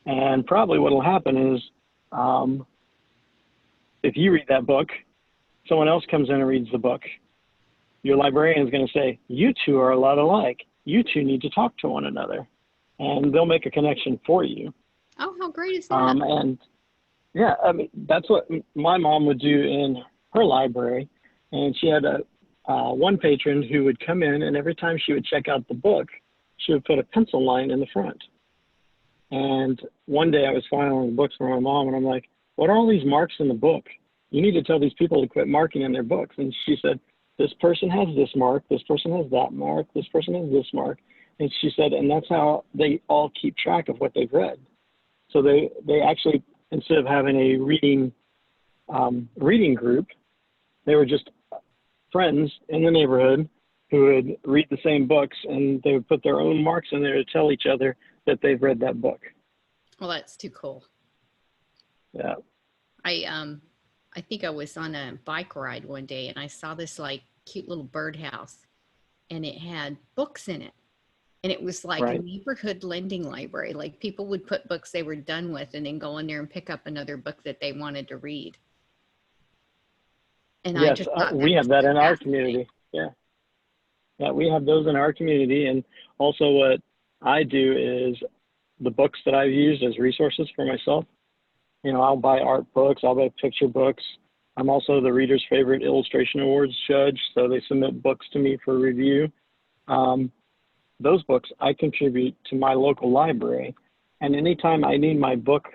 And probably what will happen is if you read that book, someone else comes in and reads the book. Your librarian is going to say, you two are a lot alike. You two need to talk to one another. And they'll make a connection for you. Oh, how great is that? And yeah, I mean, that's what my mom would do in her library. And she had one patron who would come in, and every time she would check out the book, she would put a pencil line in the front. And one day I was filing books for my mom, and I'm like, what are all these marks in the book? You need to tell these people to quit marking in their books. And she said, this person has this mark, this person has that mark, this person has this mark. And she said, and that's how they all keep track of what they've read. So they actually, instead of having a reading group, they were just friends in the neighborhood who would read the same books, and they would put their own marks in there to tell each other that they've read that book. Well, that's too cool. Yeah. I think I was on a bike ride one day and I saw this like cute little birdhouse and it had books in it. And it was like a neighborhood lending library. Like people would put books they were done with and then go in there and pick up another book that they wanted to read. And yes, I just thought we have that so in our community. Yeah. Yeah, we have those in our community. And also what I do is the books that I've used as resources for myself. You know, I'll buy art books, I'll buy picture books. I'm also the Reader's Favorite Illustration Awards judge, so they submit books to me for review. Those books I contribute to my local library. And anytime I need my book,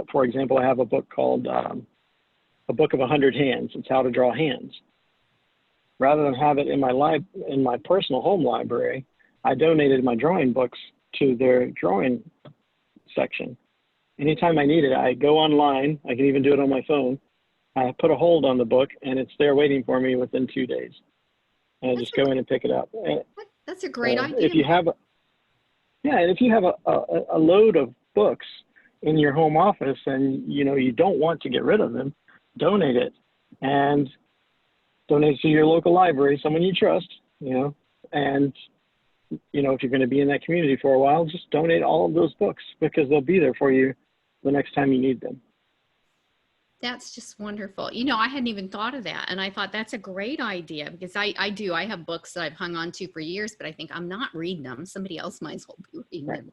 for example, I have a book called A Book of 100 Hands. It's how to draw hands. Rather than have it in my personal home library, I donated my drawing books to their drawing section. Anytime I need it, I go online. I can even do it on my phone. I put a hold on the book, and it's there waiting for me within 2 days. And I just go in and pick it up. That's a great idea. If you have, and if you have a load of books, in your home office and, you don't want to get rid of them, donate it. And donate it to your local library, someone you trust, and, if you're going to be in that community for a while, just donate all of those books because they'll be there for you the next time you need them. That's just wonderful. I hadn't even thought of that. And I thought that's a great idea because I have books that I've hung on to for years, but I think I'm not reading them. Somebody else might as well be reading them,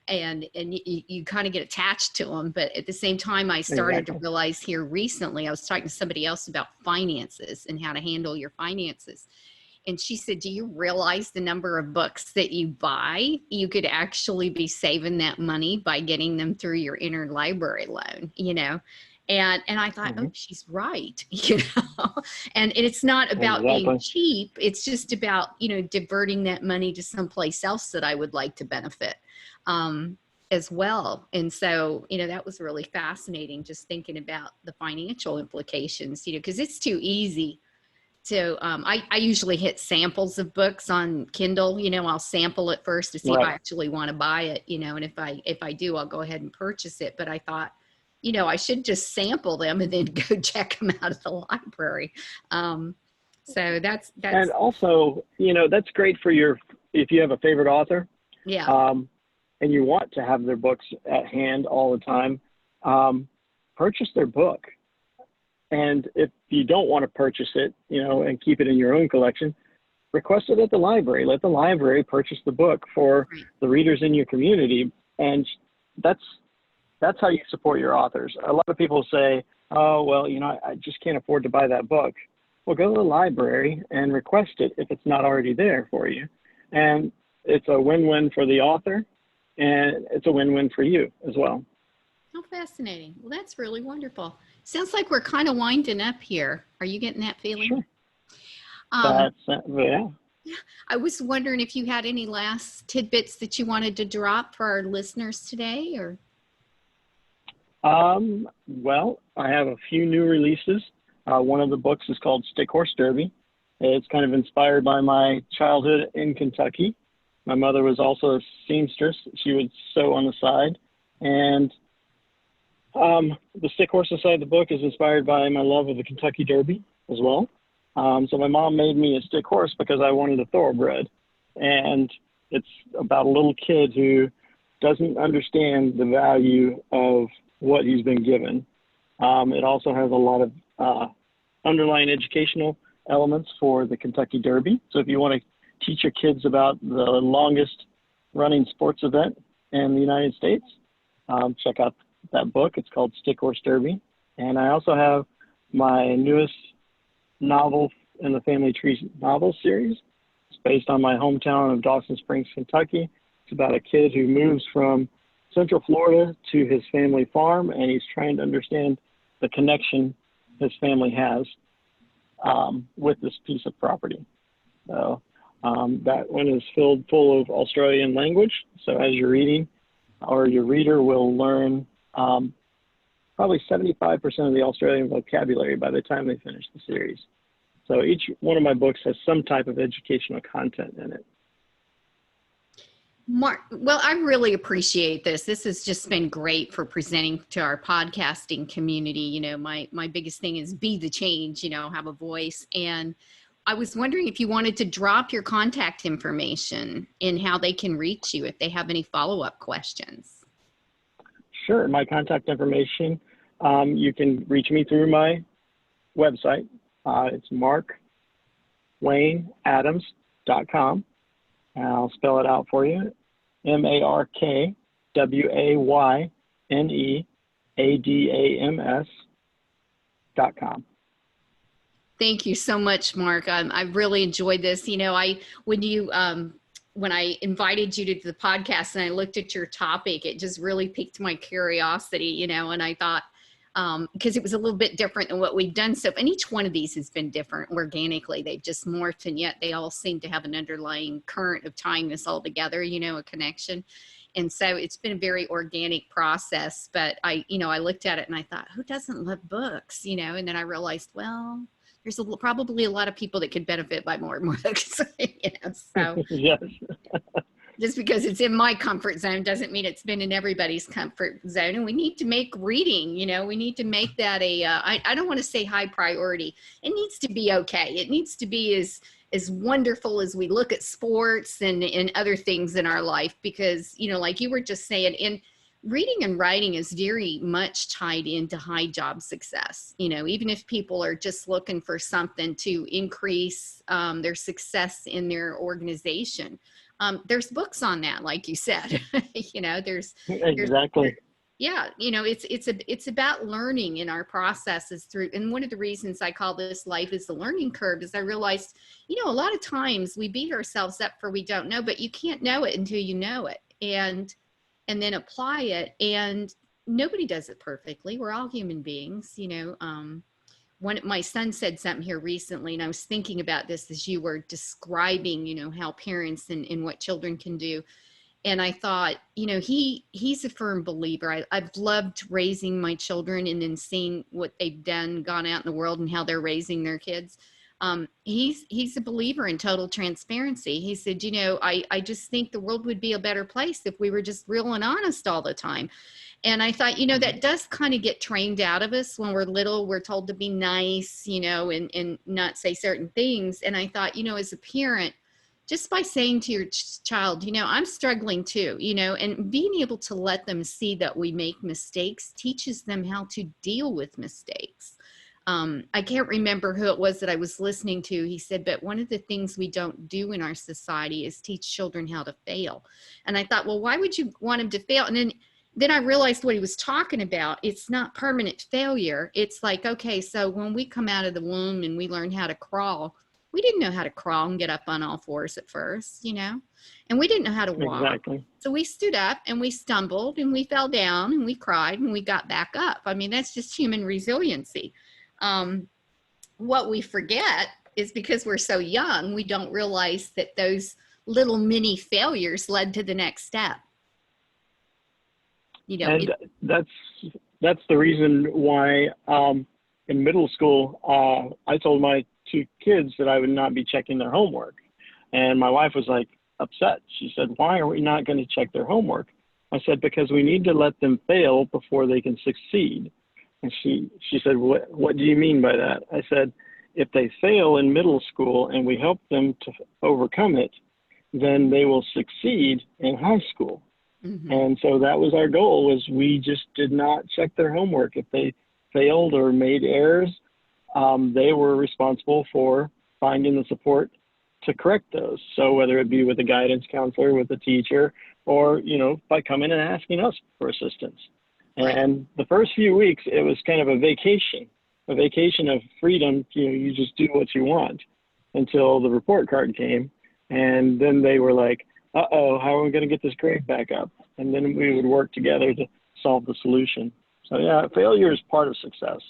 and you kind of get attached to them. But at the same time, I started to realize here recently, I was talking to somebody else about finances and how to handle your finances. And she said, do you realize the number of books that you buy? You could actually be saving that money by getting them through your interlibrary loan, And I thought, oh, she's right, and it's not about being cheap. It's just about, diverting that money to someplace else that I would like to benefit as well. And so, that was really fascinating, just thinking about the financial implications, because it's too easy to, I usually hit samples of books on Kindle, I'll sample it first to see if I actually want to buy it, and if I do, I'll go ahead and purchase it. But I thought, I should just sample them and then go check them out at the library. So that's. And also, that's great for if you have a favorite author. Yeah. And you want to have their books at hand all the time, purchase their book. And if you don't want to purchase it, and keep it in your own collection, request it at the library. Let the library purchase the book for the readers in your community. And that's how you support your authors. A lot of people say, oh, well, I just can't afford to buy that book. Well, go to the library and request it if it's not already there for you. And it's a win-win for the author, and it's a win-win for you as well. How fascinating. Well, that's really wonderful. Sounds like we're kind of winding up here. Are you getting that feeling? Sure. Yeah. I was wondering if you had any last tidbits that you wanted to drop for our listeners today, or? Well, I have a few new releases. One of the books is called Stick Horse Derby. It's kind of inspired by my childhood in Kentucky. My mother was also a seamstress. She would sew on the side. And the stick horse inside the book is inspired by my love of the Kentucky Derby as well. So my mom made me a stick horse because I wanted a thoroughbred. And it's about a little kid who doesn't understand the value of what he's been given. It also has a lot of underlying educational elements for the Kentucky Derby. So if you want to teach your kids about the longest running sports event in the United States, check out that book. It's called Stick Horse Derby. And I also have my newest novel in the Family Tree novel series. It's based on my hometown of Dawson Springs, Kentucky. It's about a kid who moves from Central Florida to his family farm, and he's trying to understand the connection his family has with this piece of property. So that one is filled full of Australian language. So as you're reading, or your reader will learn probably 75% of the Australian vocabulary by the time they finish the series. So each one of my books has some type of educational content in it. Mark, well, I really appreciate this. This has just been great for presenting to our podcasting community. My biggest thing is be the change, have a voice. And I was wondering if you wanted to drop your contact information and how they can reach you if they have any follow-up questions. Sure. My contact information, you can reach me through my website. It's markwayneadams.com. And I'll spell it out for you. MarkWayneadams.com. Thank you so much, Mark. I really enjoyed this. When I invited you to the podcast and I looked at your topic, it just really piqued my curiosity, and I thought, because it was a little bit different than what we've done. So, and each one of these has been different organically. They've just morphed, and yet they all seem to have an underlying current of tying this all together, a connection. And so it's been a very organic process. But I looked at it and I thought, who doesn't love books, and then I realized, well, there's probably a lot of people that could benefit by more books. So. Yes. Just because it's in my comfort zone doesn't mean it's been in everybody's comfort zone. And we need to make reading, we need to make that I don't want to say high priority. It needs to be okay. It needs to be as wonderful as we look at sports and other things in our life, because, like you were just saying, in reading and writing is very much tied into high job success. Even if people are just looking for something to increase their success in their organization, there's books on that, like you said. There's Exactly. yeah, it's about learning in our processes through. And one of the reasons I call this life is the learning curve is I realized, a lot of times we beat ourselves up for we don't know, but you can't know it until you know it. And then apply it. And nobody does it perfectly. We're all human beings. My son said something here recently, and I was thinking about this as you were describing, how parents and what children can do. And I thought, he's a firm believer. I've loved raising my children and then seeing what they've done, gone out in the world and how they're raising their kids. He's a believer in total transparency. He said, I just think the world would be a better place if we were just real and honest all the time. And I thought, that does kind of get trained out of us when we're little. We're told to be nice, and not say certain things. And I thought, as a parent, just by saying to your child, I'm struggling too, and being able to let them see that we make mistakes teaches them how to deal with mistakes. I can't remember who it was that I was listening to. He said, but one of the things we don't do in our society is teach children how to fail. And I thought, well, why would you want them to fail? And then I realized what he was talking about. It's not permanent failure. It's like, okay, so when we come out of the womb and we learn how to crawl, we didn't know how to crawl and get up on all fours at first, and we didn't know how to walk. Exactly. So we stood up and we stumbled and we fell down and we cried and we got back up. I mean, that's just human resiliency. What we forget is because we're so young, we don't realize that those little mini failures led to the next step. And that's the reason why in middle school, I told my two kids that I would not be checking their homework. And my wife was like upset. She said, why are we not going to check their homework? I said, because we need to let them fail before they can succeed. And she said, what do you mean by that? I said, if they fail in middle school and we help them to overcome it, then they will succeed in high school. Mm-hmm. And so that was our goal, was we just did not check their homework. If they failed or made errors, they were responsible for finding the support to correct those. So whether it be with a guidance counselor, with a teacher, or, by coming and asking us for assistance. And the first few weeks, it was kind of a vacation of freedom. You just do what you want until the report card came. And then they were like, uh-oh, how are we going to get this grade back up? And then we would work together to solve the solution. So yeah, failure is part of success.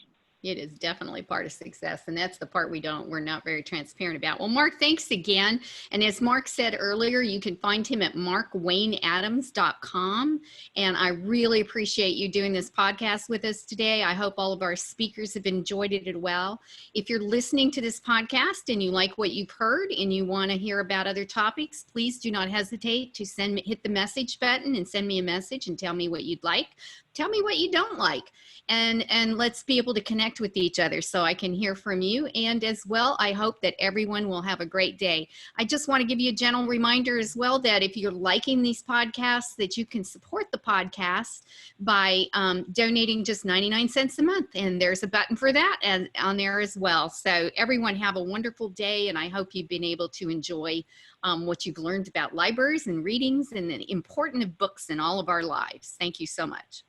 It is definitely part of success. And that's the part we're not very transparent about. Well, Mark, thanks again. And as Mark said earlier, you can find him at markwayneadams.com. And I really appreciate you doing this podcast with us today. I hope all of our speakers have enjoyed it as well. If you're listening to this podcast and you like what you've heard and you want to hear about other topics, please do not hesitate to hit the message button and send me a message and tell me what you'd like. Tell me what you don't like, and let's be able to connect with each other so I can hear from you. And as well, I hope that everyone will have a great day. I just want to give you a gentle reminder as well that if you're liking these podcasts, that you can support the podcast by donating just 99 cents a month. And there's a button for that and on there as well. So everyone have a wonderful day, and I hope you've been able to enjoy what you've learned about libraries and readings and the importance of books in all of our lives. Thank you so much.